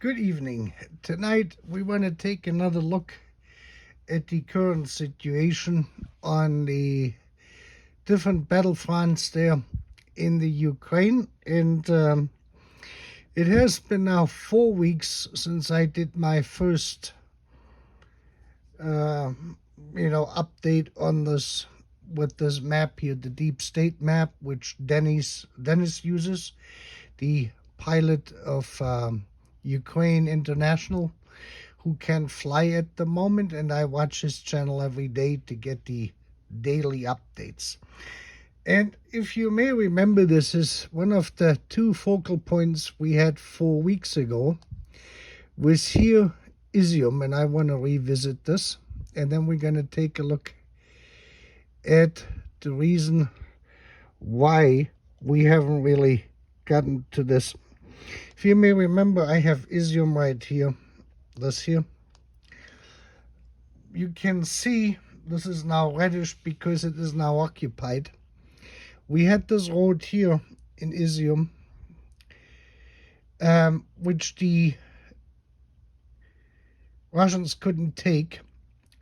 Good evening. Tonight we want to take another look at the current situation on the different battlefronts there in the Ukraine. And it has been now 4 weeks since I did my first, update on this with this map here, the deep state map, which Dennis uses, the pilot of Ukraine International, who can fly at the moment, and I watch his channel every day to get the daily updates. And if you may remember, this is one of the two focal points we had 4 weeks ago, was here Izium, and I want to revisit this, and then we're going to take a look at the reason why we haven't really gotten to this. If you may remember, I have Izium right here, this here. You can see this is now reddish because it is now occupied. We had this road here in Izium, which the Russians couldn't take,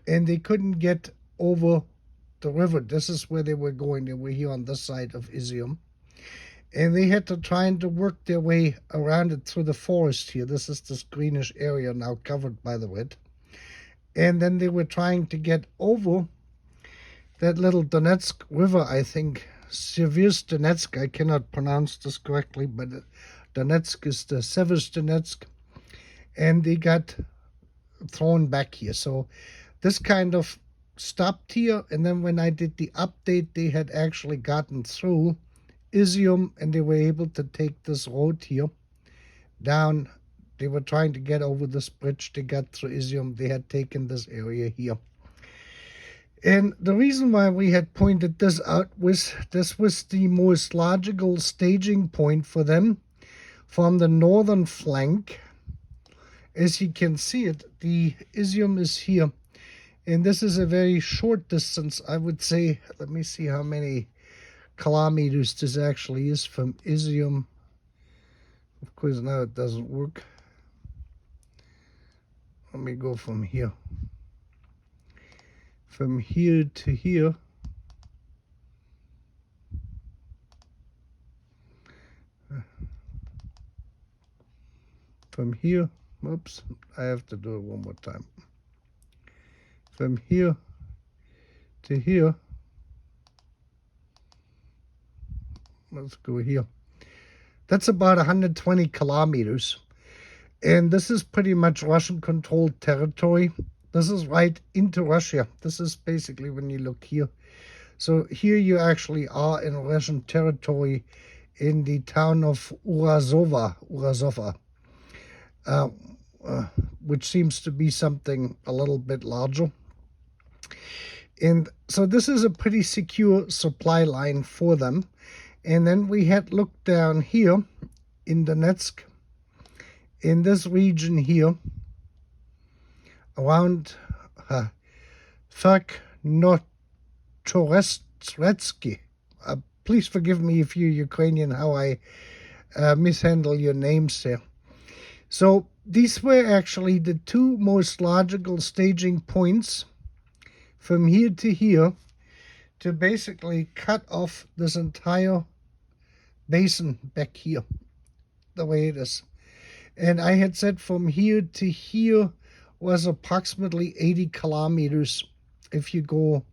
and they couldn't get over the river. This is where they were going. They were here on this side of Izium. And they had to try and to work their way around it through the forest here. This is this greenish area now covered by the red. And then they were trying to get over that little Donetsk river, I think. Seversk Donetsk, I cannot pronounce this correctly, but Donetsk is the Seversk Donetsk. And they got thrown back here. So this kind of stopped here. And then when I did the update, they had actually gotten through Izium, and they were able to take this road here down. They were trying to get over this bridge to get through Izium. They had taken this area here. And the reason why we had pointed this out was this was the most logical staging point for them from the northern flank. As you can see it, the Izium is here. And this is a very short distance, I would say. Let me see how many kilometers this actually is from Izium. Of course, now it doesn't work. Let me go from here. From here to here. From here, oops, I have to do it one more time. From here to here. Let's go here. That's about 120 kilometers. And this is pretty much Russian-controlled territory. This is right into Russia. This is basically when you look here. So here you actually are in Russian territory in the town of Urazova, which seems to be something a little bit larger. And so this is a pretty secure supply line for them. And then we had looked down here in Donetsk, in this region here, around Verkhnottoretsky. Please forgive me if you're Ukrainian, how I mishandle your names there. So these were actually the two most logical staging points from here to here to basically cut off this entire basin back here, the way it is. And I had said from here to here was approximately 80 kilometers. If you go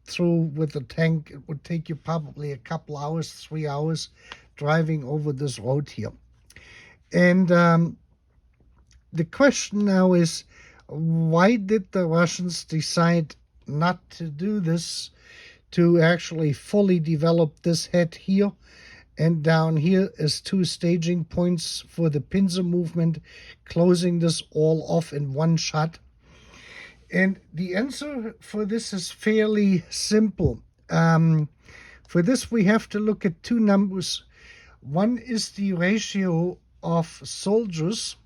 through with the tank, it would take you probably a couple hours, 3 hours, driving over this road here. And the question now is, why did the Russians decide not to do this, to actually fully develop this head here and down here as two staging points for the pincer movement, closing this all off in one shot? And the answer for this is fairly simple. For this, we have to look at two numbers. One is the ratio of soldiers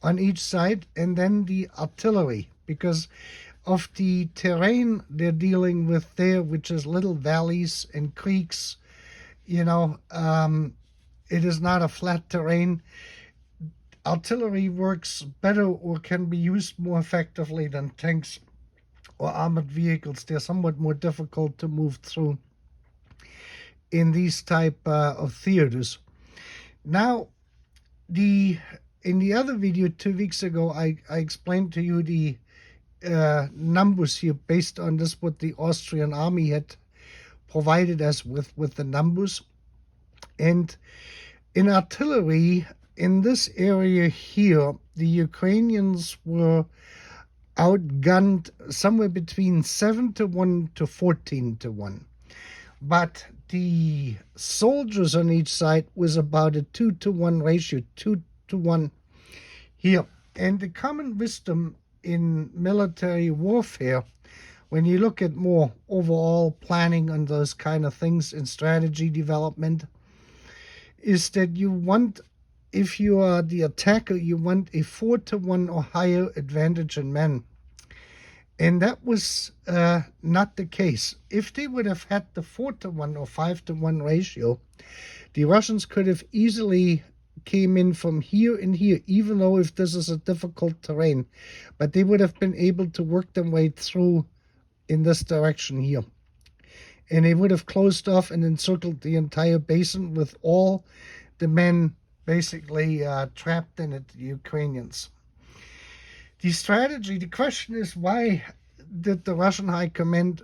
on each side, and then the artillery, because of the terrain they're dealing with there, which is little valleys and creeks. It is not a flat terrain. artillery works better or can be used more effectively than tanks or armored vehicles. They're somewhat more difficult to move through in these type of theaters. Now, in the other video 2 weeks ago, I explained to you the numbers here based on this, what the Austrian army had provided us with the numbers. And in artillery, in this area here, the Ukrainians were outgunned somewhere between 7-1 to 14-1. But the soldiers on each side was about a 2-1 ratio, 2-1 here. And the common wisdom in military warfare, when you look at more overall planning on those kind of things in strategy development, is that you want, if you are the attacker, you want a 4-1 or higher advantage in men. And that was not the case. If they would have had the 4-1 or 5-1 ratio, the Russians could have easily came in from here and here, even though if this is a difficult terrain, but they would have been able to work their way through in this direction here. And they would have closed off and encircled the entire basin with all the men basically trapped in it, the Ukrainians. The strategy, the question is, why did the Russian High Command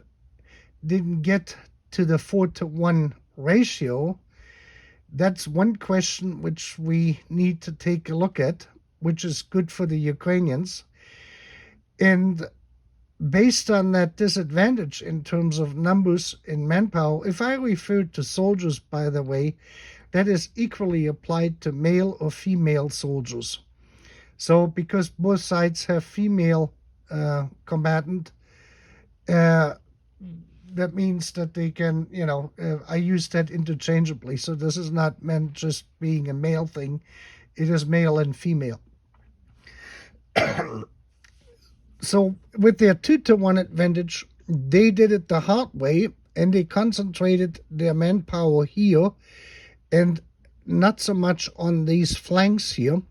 didn't get to the 4-1 ratio? That's one question which we need to take a look at, which is good for the Ukrainians. And based on that disadvantage in terms of numbers and manpower, if I refer to soldiers, by the way, that is equally applied to male or female soldiers. So because both sides have female combatant, that means that they can, I use that interchangeably. So this is not meant just being a male thing. It is male and female. So with their 2-1 advantage, they did it the hard way, and they concentrated their manpower here and not so much on these flanks here,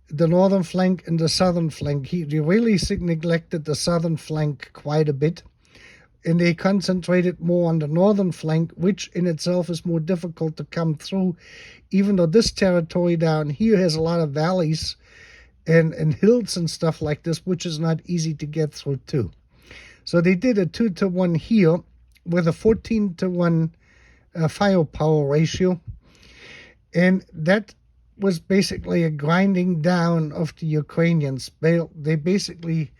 the northern flank and the southern flank. They really neglected the southern flank quite a bit, and they concentrated more on the northern flank, which in itself is more difficult to come through, even though this territory down here has a lot of valleys and hills and stuff like this, which is not easy to get through too. So they did a 2-1 here with a 14-1 firepower ratio, and that was basically a grinding down of the Ukrainians. They basically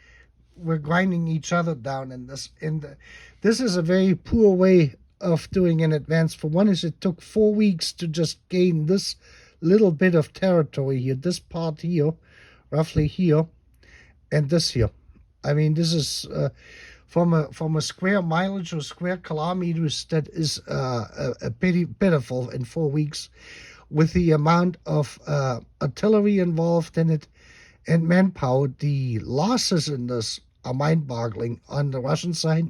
were grinding each other down in this. And this is a very poor way of doing an advance. For one, is it took 4 weeks to just gain this little bit of territory here, this part here, roughly here, and this here. I mean, this is from a square mileage or square kilometers, that is a pitiful in 4 weeks, with the amount of artillery involved in it and manpower. The losses in this are mind-boggling on the Russian side,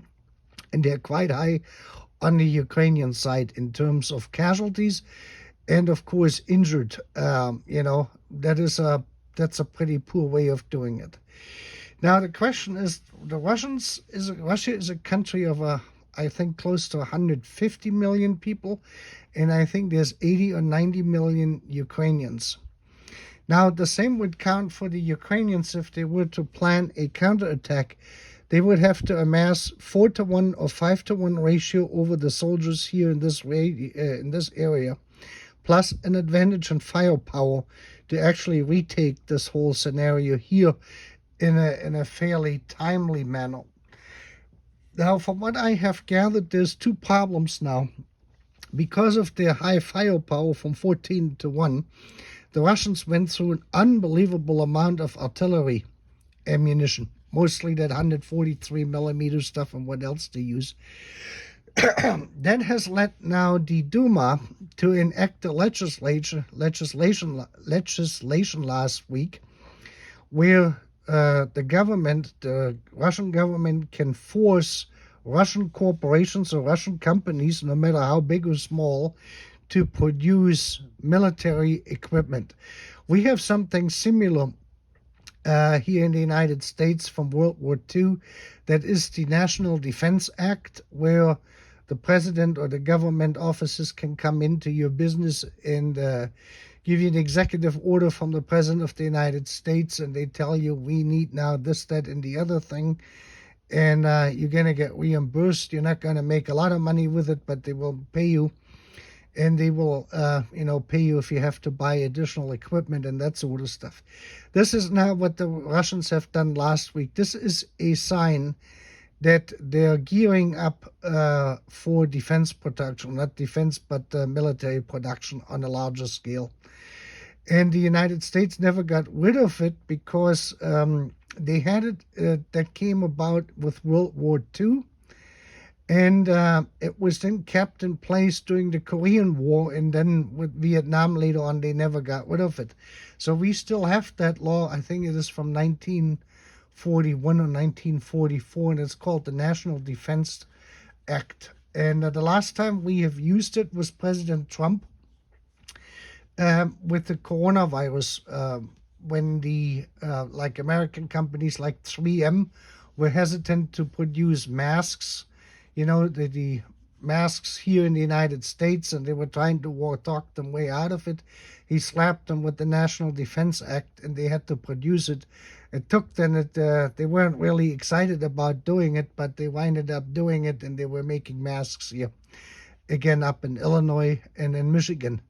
and they're quite high on the Ukrainian side in terms of casualties and, of course, injured. That's a pretty poor way of doing it. Now the question is, Russia is a country of I think close to 150 million people, and I think there's 80 or 90 million Ukrainians. Now, the same would count for the Ukrainians. If they were to plan a counterattack, they would have to amass 4-1 or 5-1 ratio over the soldiers here in this area, plus an advantage in firepower to actually retake this whole scenario here in a fairly timely manner. Now, from what I have gathered, there's two problems now. Because of their high firepower from 14-1, the Russians went through an unbelievable amount of artillery ammunition, mostly that 143 millimeter stuff and what else they use. That has led now the Duma to enact the legislation last week, where the Russian government can force Russian corporations or Russian companies, no matter how big or small, to produce military equipment. We have something similar here in the United States from World War II. That is the National Defense Act, where the president or the government officers can come into your business and give you an executive order from the president of the United States, and they tell you, we need now this, that, and the other thing, and you're going to get reimbursed. You're not going to make a lot of money with it, but they will pay you, and they will pay you if you have to buy additional equipment and that sort of stuff. This is not what the Russians have done last week. This is a sign that they're gearing up for defense production, not defense, but military production on a larger scale. And the United States never got rid of it because they had it, that came about with World War II. And it was then kept in place during the Korean War, and then with Vietnam later on, they never got rid of it. So we still have that law. I think it is from 1941 or 1944, and it's called the National Defense Act. And the last time we have used it was President Trump with the coronavirus, when the like American companies like 3M were hesitant to produce masks. The masks here in the United States, and they were trying to talk them way out of it. He slapped them with the National Defense Act, and they had to produce it. It took them, they weren't really excited about doing it, but they winded up doing it, and they were making masks here, again up in Illinois and in Michigan.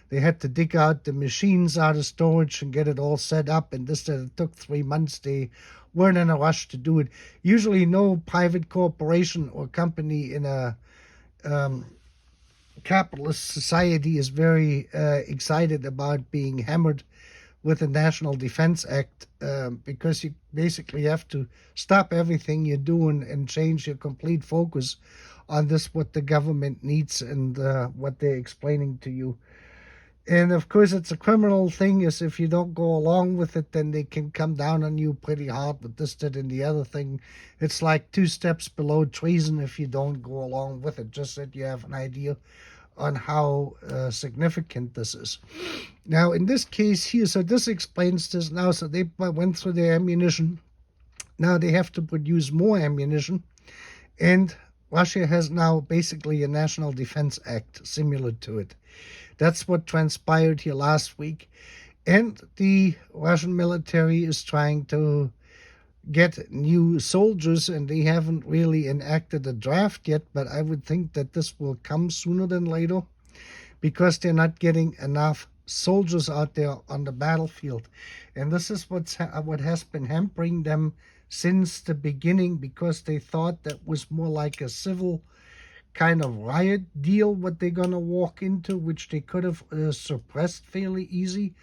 They had to dig out the machines out of storage and get it all set up, and this it took 3 months. They weren't in a rush to do it. Usually no private corporation or company in a capitalist society is very excited about being hammered with the National Defense Act, because you basically have to stop everything you're doing and change your complete focus on this, what the government needs, and what they're explaining to you. And of course, it's a criminal thing, is if you don't go along with it, then they can come down on you pretty hard with this, that, and the other thing. It's like 2 steps below treason if you don't go along with it, just that you have an idea on how significant this is. Now, in this case here, so this explains this now. So they went through their ammunition. Now they have to produce more ammunition. And Russia has now basically a National Defense Act similar to it. That's what transpired here last week. And the Russian military is trying to get new soldiers, and they haven't really enacted a draft yet, but I would think that this will come sooner than later, because they're not getting enough soldiers out there on the battlefield. And this is what has been hampering them since the beginning, because they thought that was more like a civil kind of riot deal what they're going to walk into, which they could have suppressed fairly easy.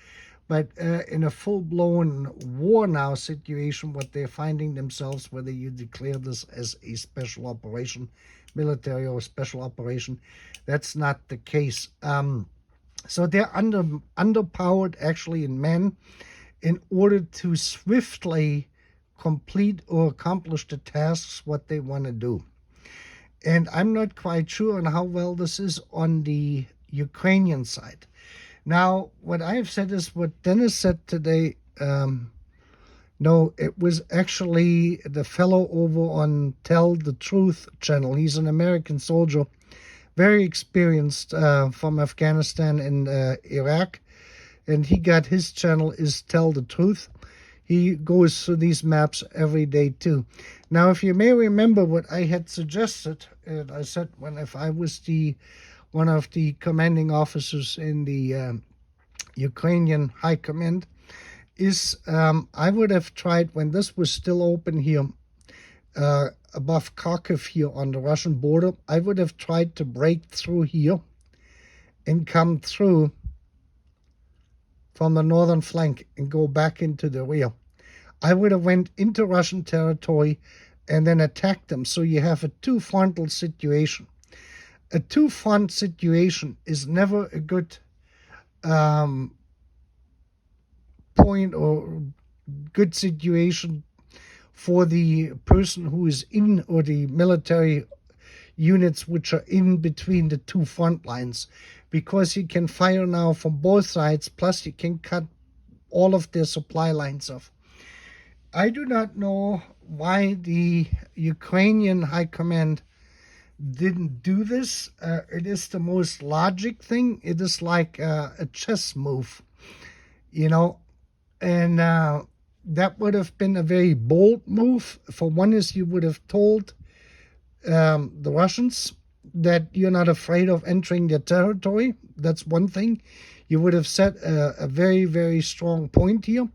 But in a full-blown war now situation, what they're finding themselves, whether you declare this as a special operation, military or special operation, that's not the case. So they're underpowered actually in men in order to swiftly complete or accomplish the tasks what they want to do. And I'm not quite sure on how well this is on the Ukrainian side. Now, what I've said is what Dennis said today. No, it was actually the fellow over on Tell the Truth channel. He's an American soldier, very experienced from Afghanistan and Iraq. And he got his channel is Tell the Truth. He goes through these maps every day too. Now, if you may remember what I had suggested, and I said if I was one of the commanding officers in the Ukrainian High Command, is I would have tried, when this was still open here above Kharkiv here on the Russian border, I would have tried to break through here and come through from the northern flank and go back into the rear. I would have went into Russian territory and then attacked them. So you have a two-frontal situation. A two-front situation is never a good point or good situation for the person who is in, or the military units which are in between the two front lines, because you can fire now from both sides, plus you can cut all of their supply lines off. I do not know why the Ukrainian High Command didn't do this. It is the most logic thing. It is like a chess move, and that would have been a very bold move. For one is, you would have told the Russians that you're not afraid of entering their territory. That's one thing. You would have set a very, very strong point here.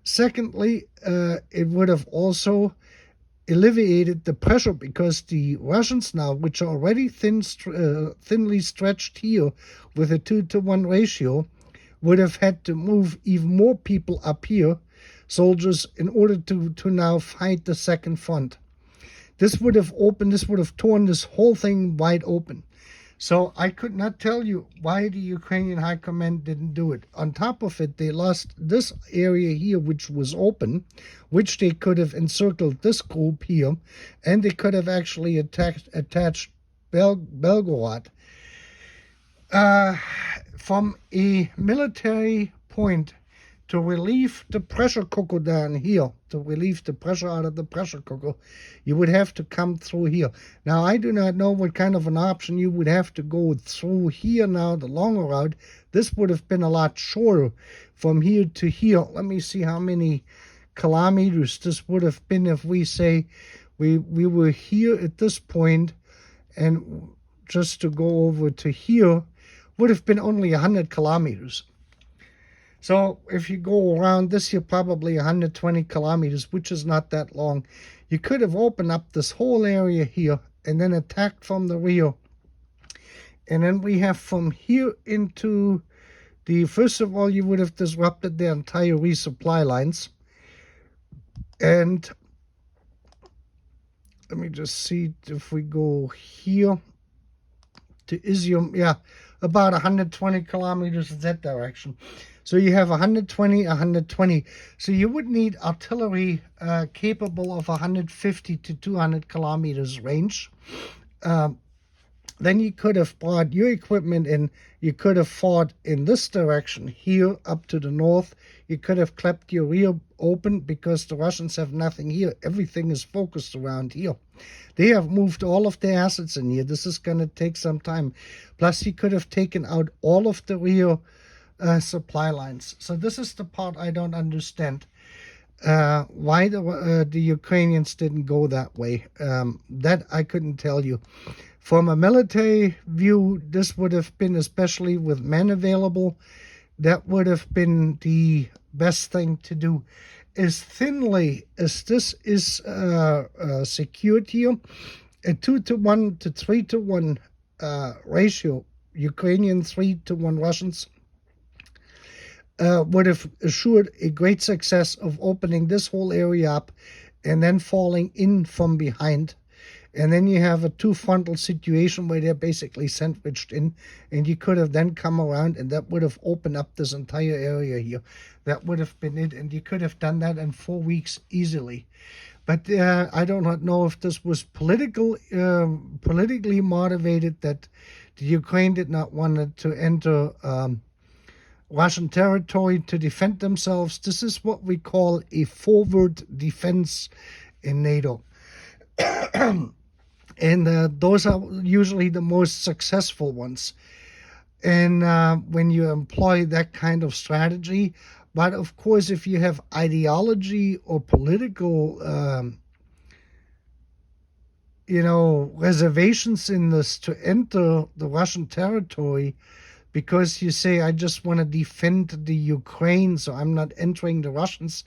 Secondly, it would have also alleviated the pressure, because the Russians now, which are already thinly stretched here with a 2-to-1 ratio, would have had to move even more people up here, soldiers, in order to now fight the second front. This would have torn this whole thing wide open. So I could not tell you why the Ukrainian High Command didn't do it. On top of it, they lost this area here, which was open, which they could have encircled this group here, and they could have actually attached Belgorod. From a military point, to relieve the pressure cooker down here, to relieve the pressure out of the pressure cooker, you would have to come through here. Now, I do not know what kind of an option you would have to go through here now, the longer route. This would have been a lot shorter from here to here. Let me see how many kilometers this would have been if we say we were here at this point, and just to go over to here would have been only 100 kilometers. So if you go around this, you're probably 120 kilometers, which is not that long. You could have opened up this whole area here and then attacked from the rear. And then we have from here into first of all, you would have disrupted the entire resupply lines. And let me just see if we go here to Izium. Yeah, about 120 kilometers in that direction. So you have 120, 120. So you would need artillery capable of 150 to 200 kilometers range. Then you could have brought your equipment in. You could have fought in this direction here up to the north. You could have kept your rear open, because the Russians have nothing here. Everything is focused around here. They have moved all of their assets in here. This is going to take some time. Plus, you could have taken out all of the rear supply lines. So this is the part I don't understand. Why the Ukrainians didn't go that way. That I couldn't tell you. From a military view, this would have been, especially with men available, that would have been the best thing to do. As thinly as this is secured here, a 2-to-1 to 3-to-1 ratio, Ukrainian 3-to-1 Russians, would have assured a great success of opening this whole area up and then falling in from behind. And then you have a two-frontal situation where they're basically sandwiched in, and you could have then come around, and that would have opened up this entire area here. That would have been it, and you could have done that in 4 weeks easily. But I do not know if this was politically motivated, that the Ukraine did not want to enter Russian territory to defend themselves. This is what we call a forward defense in NATO. And those are usually the most successful ones. And when you employ that kind of strategy, but of course, if you have ideology or political, reservations in this to enter the Russian territory, because you say, I just want to defend the Ukraine, so I'm not entering the Russians,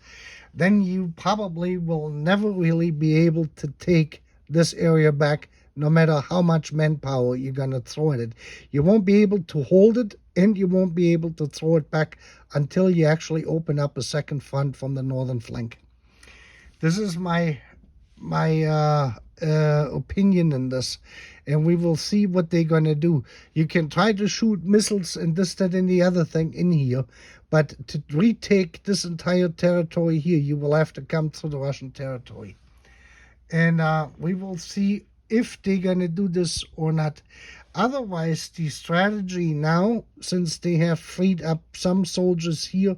then you probably will never really be able to take this area back, no matter how much manpower you're going to throw at it. You won't be able to hold it, and you won't be able to throw it back until you actually open up a second front from the northern flank. This is my opinion in this, and we will see what they're going to do. You can try to shoot missiles and this, that, and the other thing in here, but to retake this entire territory here, you will have to come through the Russian territory. And we will see if they're going to do this or not. Otherwise, the strategy now, since they have freed up some soldiers here,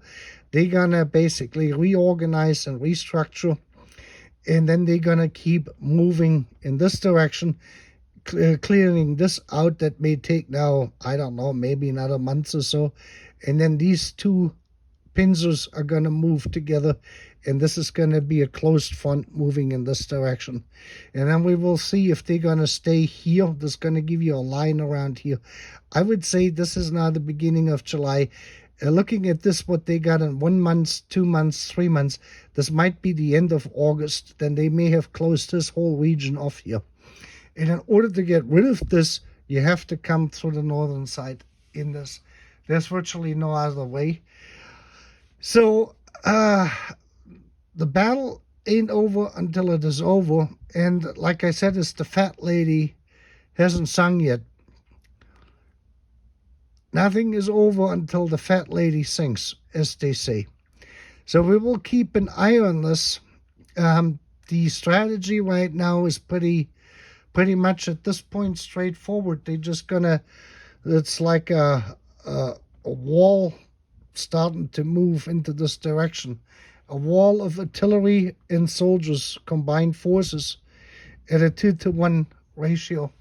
they're going to basically reorganize and restructure, and then they're going to keep moving in this direction, clearing this out. That may take now, I don't know, maybe another month or so. And then these two pincers are going to move together, and this is going to be a closed front moving in this direction. And then we will see if they're going to stay here. This is going to give you a line around here. I would say this is now the beginning of July. Looking at this, what they got in 1 month, 2 months, 3 months, this might be the end of August. Then they may have closed this whole region off here. And in order to get rid of this, you have to come through the northern side in this. There's virtually no other way. So the battle ain't over until it is over. And like I said, it's the fat lady hasn't sung yet. Nothing is over until the fat lady sings, as they say. So we will keep an eye on this. The strategy right now is pretty much at this point straightforward. They're just gonna, it's like a wall starting to move into this direction. A wall of artillery and soldiers, combined forces, at a 2-to-1 ratio.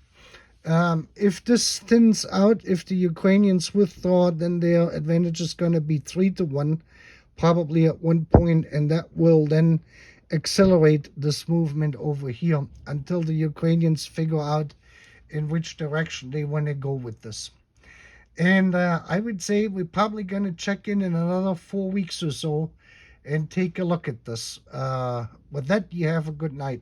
If this thins out, if the Ukrainians withdraw, then their advantage is going to be 3-to-1, probably at one point, and that will then accelerate this movement over here until the Ukrainians figure out in which direction they want to go with this. And I would say we're probably going to check in another 4 weeks or so and take a look at this. With that, you have a good night.